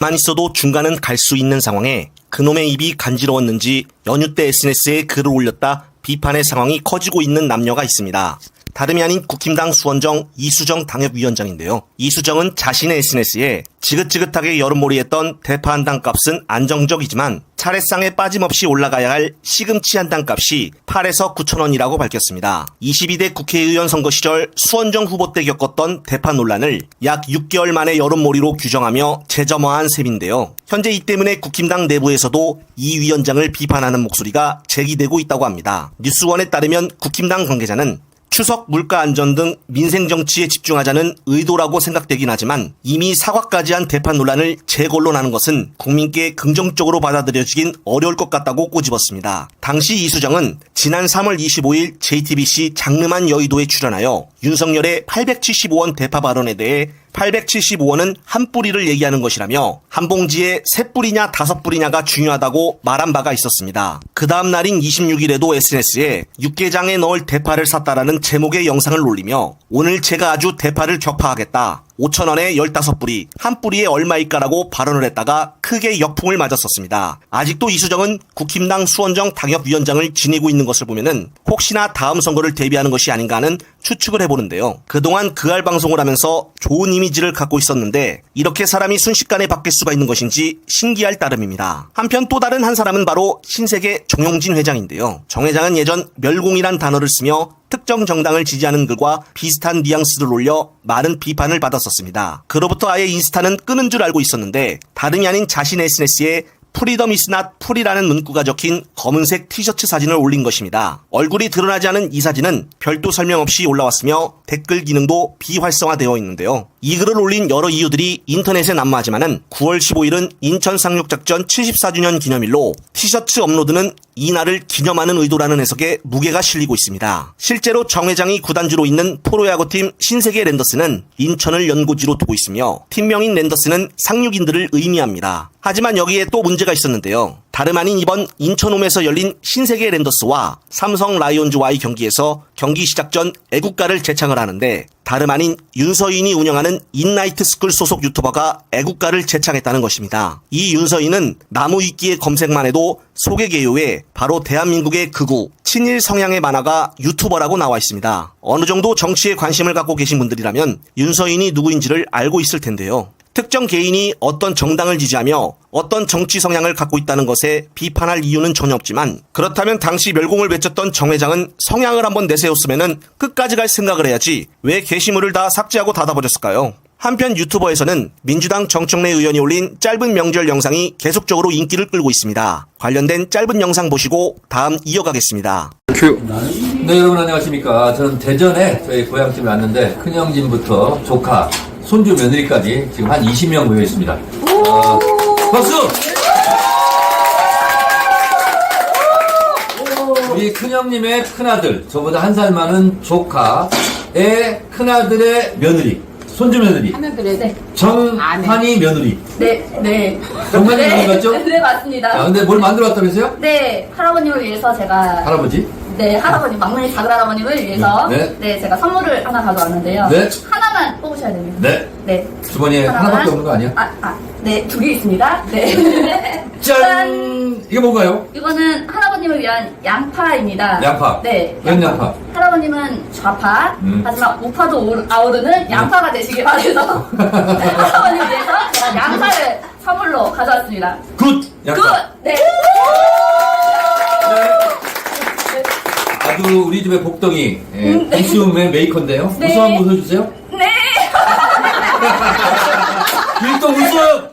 만 있어도 중간은 갈 수 있는 상황에 그놈의 입이 간지러웠는지 연휴 때 SNS에 글을 올렸다 비판의 상황이 커지고 있는 남녀가 있습니다. 다름이 아닌 국힘당 수원정 이수정 당협위원장인데요. 이수정은 자신의 SNS에 지긋지긋하게 여름몰이했던 대파 한 당 값은 안정적이지만 차례상에 빠짐없이 올라가야 할 시금치 한 당 값이 8에서 9,000원이라고 밝혔습니다. 22대 국회의원 선거 시절 수원정 후보 때 겪었던 대파 논란을 약 6개월 만에 여름몰이로 규정하며 재점화한 셈인데요. 현재 이 때문에 국힘당 내부에서도 이 위원장을 비판하는 목소리가 제기되고 있다고 합니다. 뉴스원에 따르면 국힘당 관계자는 추석 물가 안전 등 민생 정치에 집중하자는 의도라고 생각되긴 하지만 이미 사과까지 한 대파 논란을 재거론하는 것은 국민께 긍정적으로 받아들여지긴 어려울 것 같다고 꼬집었습니다. 당시 이수정은 지난 3월 25일 JTBC 장르만 여의도에 출연하여 윤석열의 875원 대파 발언에 대해 875원은 한 뿌리를 얘기하는 것이라며 한 봉지에 3뿌리냐 5뿌리냐가 중요하다고 말한 바가 있었습니다. 그 다음 날인 26일에도 SNS에 육개장에 넣을 대파를 샀다라는 제목의 영상을 올리며 오늘 제가 아주 대파를 격파하겠다. 5,000원에 15뿌리, 한 뿌리에 얼마일까라고 발언을 했다가 크게 역풍을 맞았었습니다. 아직도 이수정은 국힘당 수원정 당협위원장을 지내고 있는 것을 보면은 혹시나 다음 선거를 대비하는 것이 아닌가 하는 추측을 해보는데요. 그동안 그알 방송을 하면서 좋은 이미지를 갖고 있었는데 이렇게 사람이 순식간에 바뀔 수가 있는 것인지 신기할 따름입니다. 한편 또 다른 한 사람은 바로 신세계 정용진 회장인데요. 정 회장은 예전 멸공이란 단어를 쓰며 특정 정당을 지지하는 글과 비슷한 뉘앙스를 올려 많은 비판을 받았었습니다. 그로부터 아예 인스타는 끄는 줄 알고 있었는데 다름이 아닌 자신의 SNS에 프리덤 이스 낫 풀이라는 문구가 적힌 검은색 티셔츠 사진을 올린 것입니다. 얼굴이 드러나지 않은 이 사진은 별도 설명 없이 올라왔으며 댓글 기능도 비활성화되어 있는데요. 이 글을 올린 여러 이유들이 인터넷에 난무하지만은 9월 15일은 인천 상륙작전 74주년 기념일로 티셔츠 업로드는 이날을 기념하는 의도라는 해석에 무게가 실리고 있습니다. 실제로 정 회장이 구단주로 있는 프로야구팀 신세계 랜더스는 인천을 연고지로 두고 있으며 팀명인 랜더스는 상륙인들을 의미합니다. 하지만 여기에 또 문제가 있었는데요. 다름 아닌 이번 인천홈에서 열린 신세계 랜더스와 삼성 라이온즈와의 경기에서 경기 시작 전 애국가를 제창을 하는데 다름 아닌 윤서인이 운영하는 인라이트 스쿨 소속 유튜버가 애국가를 제창했다는 것입니다. 이 윤서인은 나무위키의 검색만 해도 소개 개요에 바로 대한민국의 극우, 친일 성향의 만화가 유튜버라고 나와 있습니다. 어느 정도 정치에 관심을 갖고 계신 분들이라면 윤서인이 누구인지를 알고 있을 텐데요. 특정 개인이 어떤 정당을 지지하며 어떤 정치 성향을 갖고 있다는 것에 비판할 이유는 전혀 없지만 그렇다면 당시 멸공을 외쳤던 정 회장은 성향을 한번 내세웠으면 끝까지 갈 생각을 해야지 왜 게시물을 다 삭제하고 닫아버렸을까요? 한편 유튜버에서는 민주당 정청래 의원이 올린 짧은 명절 영상이 계속적으로 인기를 끌고 있습니다. 관련된 짧은 영상 보시고 다음 이어가겠습니다. 네, 여러분 안녕하십니까. 저는 대전에 저희 고향집에 왔는데 큰형진부터 조카, 손주 며느리까지 지금 한 20명 모여 있습니다. 박수! 우리 큰형님의 큰아들, 저보다 한 살 많은 조카의 큰아들의 며느리, 손주 며느리. 하면들의 네. 정환이 며느리. 네. 정환이 네. 며느리 맞죠? 네, 맞습니다. 근데 뭘 만들어 왔다면서요? 네, 할아버님을 위해서 제가. 할아버지? 네, 할아버님, 막내 작은 할아버님을 위해서. 네. 제가 선물을 하나 가져왔는데요. 네. 하나만 뽑으셔야 됩니다. 네. 주머니에 하나밖에 없는 거 아니야? 네, 2개 있습니다. 네. 짠! 이게 뭔가요? 이거는 할아버님을 위한 양파입니다. 양파. 네. 웬 양파? 할아버님은 좌파, 하지만 우파도 아우르는 양파가 되시길 바라서 할아버님을 위해서 제가 양파를 선물로 가져왔습니다. 굿! 양파. 굿! 네. 아주 우리 집의 복덩이, 공시움의 메이커인데요. 네. 웃음 한번 웃어주세요. 네. 일동 웃음!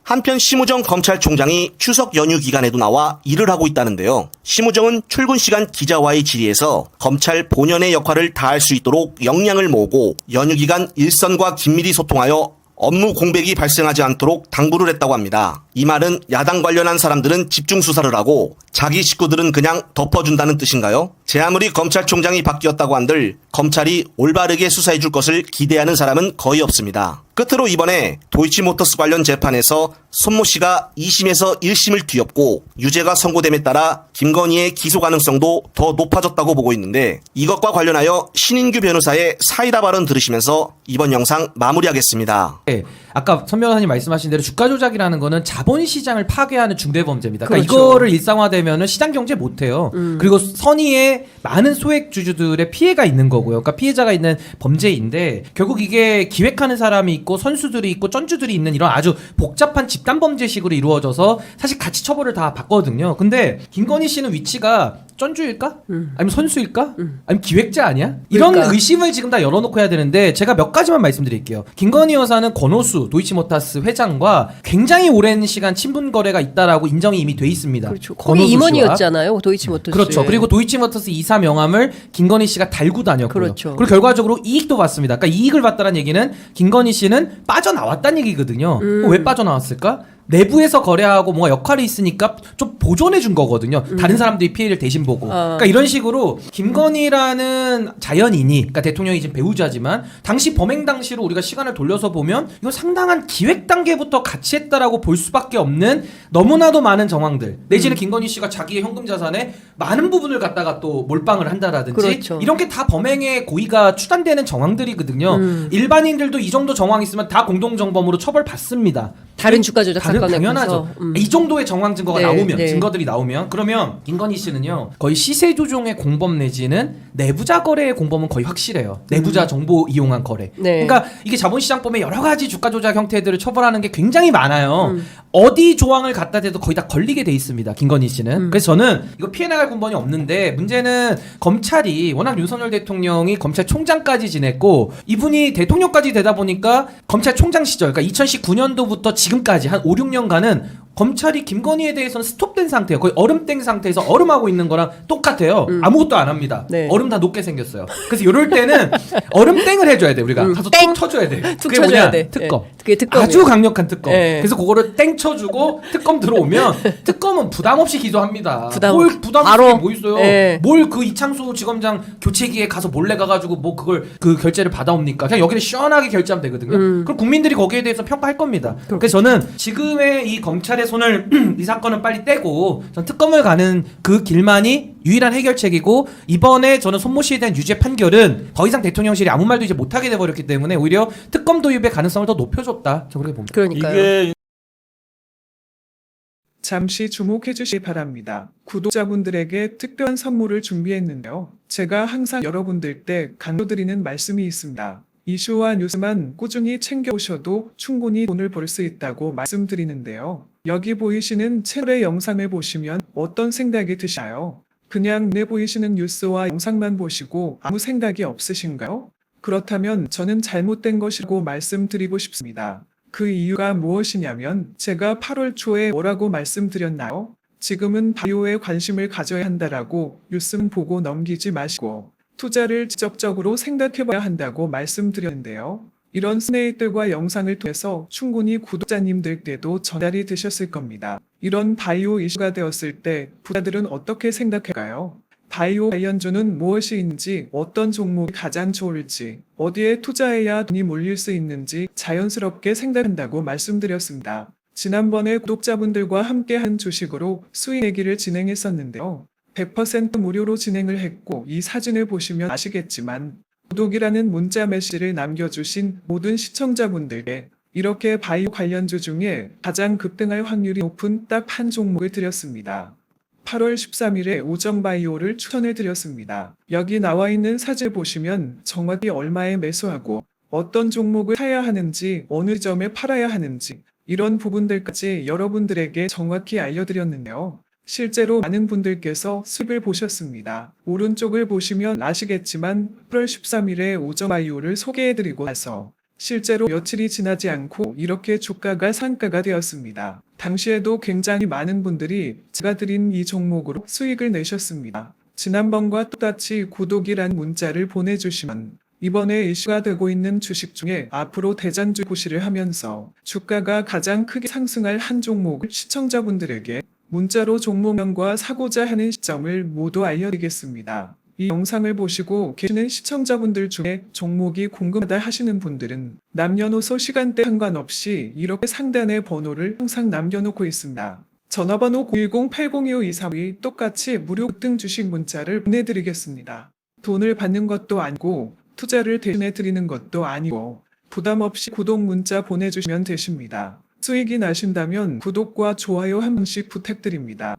한편 심우정 검찰총장이 추석 연휴 기간에도 나와 일을 하고 있다는데요. 심우정은 출근 시간 기자와의 질의에서 검찰 본연의 역할을 다할 수 있도록 역량을 모으고 연휴 기간 일선과 긴밀히 소통하여 업무 공백이 발생하지 않도록 당부를 했다고 합니다. 이 말은 야당 관련한 사람들은 집중 수사를 하고 자기 식구들은 그냥 덮어준다는 뜻인가요? 제 아무리 검찰총장이 바뀌었다고 한들 검찰이 올바르게 수사해줄 것을 기대하는 사람은 거의 없습니다. 끝으로 이번에 도이치모터스 관련 재판에서 손모 씨가 2심에서 1심을 뒤엎고 유죄가 선고됨에 따라 김건희의 기소 가능성도 더 높아졌다고 보고 있는데 이것과 관련하여 신인규 변호사의 사이다 발언 들으시면서 이번 영상 마무리하겠습니다. 네, 아까 선 변호사님 말씀하신 대로 주가 조작이라는 거는 자본시장을 파괴하는 중대범죄입니다. 그러니까 그렇죠. 이거를 일상화되면은 시장 경제 못해요. 그리고 선의의 많은 소액 주주들의 피해가 있는 거고요. 그러니까 피해자가 있는 범죄인데 결국 이게 기획하는 사람이 있고 선수들이 있고 쩐주들이 있는 이런 아주 복잡한 집단 범죄식으로 이루어져서 사실 가치 처벌을 다 받거든요. 근데 김건희 씨는 위치가 쩐주일까? 아니면 선수일까? 아니면 기획자 아니야? 이런 그러니까. 의심을 지금 다 열어놓고 해야 되는데 제가 몇 가지만 말씀드릴게요. 김건희 여사는 권오수 도이치모터스 회장과 굉장히 오랜 시간 친분 거래가 있다라고 인정이 이미 돼 있습니다. 그렇죠. 권오수 거기 씨와. 임원이었잖아요. 도이치모터스. 그렇죠. 그리고 도이치모터스 이사 명함을 김건희 씨가 달고 다녔고요. 그렇죠. 그리고 결과적으로 이익도 봤습니다. 그러니까 이익을 봤다는 얘기는 김건희 씨는 빠져나왔다는 얘기거든요. 왜 빠져나왔을까? 내부에서 거래하고 뭔가 역할이 있으니까 좀 보존해 준 거거든요. 다른 사람들이 피해를 대신 보고. 그러니까 이런 식으로 김건희라는 자연인이, 그러니까 대통령이 지금 배우자지만 당시 범행 당시로 우리가 시간을 돌려서 보면 이건 상당한 기획 단계부터 같이 했다라고 볼 수밖에 없는 너무나도 많은 정황들. 내지는 김건희 씨가 자기의 현금 자산의 많은 부분을 갖다가 또 몰빵을 한다라든지 그렇죠. 이런 게 다 범행의 고의가 추단되는 정황들이거든요. 일반인들도 이 정도 정황 있으면 다 공동정범으로 처벌받습니다. 다른 주가 조작 다른 사건에 당연하죠. 관해서. 이 정도의 정황 증거가 네, 나오면 네. 증거들이 나오면 그러면 김건희 씨는요 거의 시세 조종의 공범 내지는 내부자 거래의 공범은 거의 확실해요. 내부자 정보 이용한 거래. 네. 그러니까 이게 자본시장법에 여러 가지 주가 조작 형태들을 처벌하는 게 굉장히 많아요. 어디 조항을 갖다 대도 거의 다 걸리게 돼 있습니다. 김건희 씨는. 그래서 저는 이거 피해 나갈 근본이 없는데 문제는 검찰이 워낙 윤석열 대통령이 검찰총장까지 지냈고 이분이 대통령까지 되다 보니까 검찰총장 시절 그러니까 2019년도부터 지금까지 한 5, 6년간은 검찰이 김건희에 대해서는 스톱된 상태예요. 거의 얼음땡 상태에서 얼음하고 있는 거랑 똑같아요. 아무것도 안 합니다. 네. 얼음 다 녹게 생겼어요. 그래서 이럴 때는 얼음땡을 해줘야 돼. 우리가 가서 땡! 툭 쳐줘야 돼. 툭 그게 쳐줘야 뭐냐? 돼. 특검. 네. 그게 특검이에요. 아주 강력한 특검. 네. 그래서 그거를 땡 쳐주고 특검 들어오면 특검은 부담 없이 기소합니다. 부담 뭘 없이. 부담 바로. 없이 뭐 있어요? 네. 뭘 그 이창수 지검장 교체기에 가서 몰래 가가지고 뭐 그걸 그 결제를 받아옵니까? 그냥 여기를 시원하게 결제하면 되거든요. 그럼 국민들이 거기에 대해서 평가할 겁니다. 그래서 저는 지금의 이 검찰의 손을 이 사건은 빨리 떼고 전 특검을 가는 그 길만이 유일한 해결책이고 이번에 저는 손모 씨에 대한 유죄 판결은 더 이상 대통령실이 아무 말도 이제 못하게 돼버렸기 때문에 오히려 특검 도입의 가능성을 더 높여줬다. 저는 그렇게 봅니다. 그러니까요. 잠시 주목해 주시기 바랍니다. 구독자분들에게 특별한 선물을 준비했는데요. 제가 항상 여러분들 때 강조드리는 말씀이 있습니다. 이슈와 뉴스만 꾸준히 챙겨오셔도 충분히 돈을 벌 수 있다고 말씀드리는데요. 여기 보이시는 채널의 영상을 보시면 어떤 생각이 드시나요? 그냥 내 보이시는 뉴스와 영상만 보시고 아무 생각이 없으신가요? 그렇다면 저는 잘못된 것이라고 말씀드리고 싶습니다. 그 이유가 무엇이냐면 제가 8월 초에 뭐라고 말씀드렸나요? 지금은 바이오에 관심을 가져야 한다라고 뉴스만 보고 넘기지 마시고 투자를 지적적으로 생각해봐야 한다고 말씀드렸는데요. 이런 스네이들과 영상을 통해서 충분히 구독자님들께도 전달이 되셨을 겁니다. 이런 바이오 이슈가 되었을 때 부자들은 어떻게 생각할까요? 바이오 관련주는 무엇인지, 어떤 종목이 가장 좋을지, 어디에 투자해야 돈이 몰릴 수 있는지 자연스럽게 생각한다고 말씀드렸습니다. 지난번에 구독자분들과 함께한 주식으로 수익 내기를 진행했었는데요. 100% 무료로 진행을 했고 이 사진을 보시면 아시겠지만 구독이라는 문자 메시지를 남겨주신 모든 시청자분들께 이렇게 바이오 관련주 중에 가장 급등할 확률이 높은 딱 한 종목을 드렸습니다. 8월 13일에 오정바이오를 추천해드렸습니다. 여기 나와 있는 사진을 보시면 정확히 얼마에 매수하고 어떤 종목을 사야 하는지 어느 점에 팔아야 하는지 이런 부분들까지 여러분들에게 정확히 알려드렸는데요. 실제로 많은 분들께서 수익을 보셨습니다. 오른쪽을 보시면 아시겠지만 8월 13일에 오정바이오를 소개해드리고 나서 실제로 며칠이 지나지 않고 이렇게 주가가 상가가 되었습니다. 당시에도 굉장히 많은 분들이 제가 드린 이 종목으로 수익을 내셨습니다. 지난번과 똑같이 구독이란 문자를 보내주시면 이번에 이슈가 되고 있는 주식 중에 앞으로 대장주 고시를 하면서 주가가 가장 크게 상승할 한 종목을 시청자분들에게 문자로 종목명과 사고자 하는 시점을 모두 알려드리겠습니다. 이 영상을 보시고 계시는 시청자분들 중에 종목이 궁금하다 하시는 분들은 남녀노소 시간대 상관없이 이렇게 상단에 번호를 항상 남겨놓고 있습니다. 전화번호 010-802-5232 똑같이 무료 급등 주식 문자를 보내드리겠습니다. 돈을 받는 것도 아니고 투자를 대신해 드리는 것도 아니고 부담 없이 구독 문자 보내주시면 되십니다. 수익이 나신다면 구독과 좋아요 한 번씩 부탁드립니다.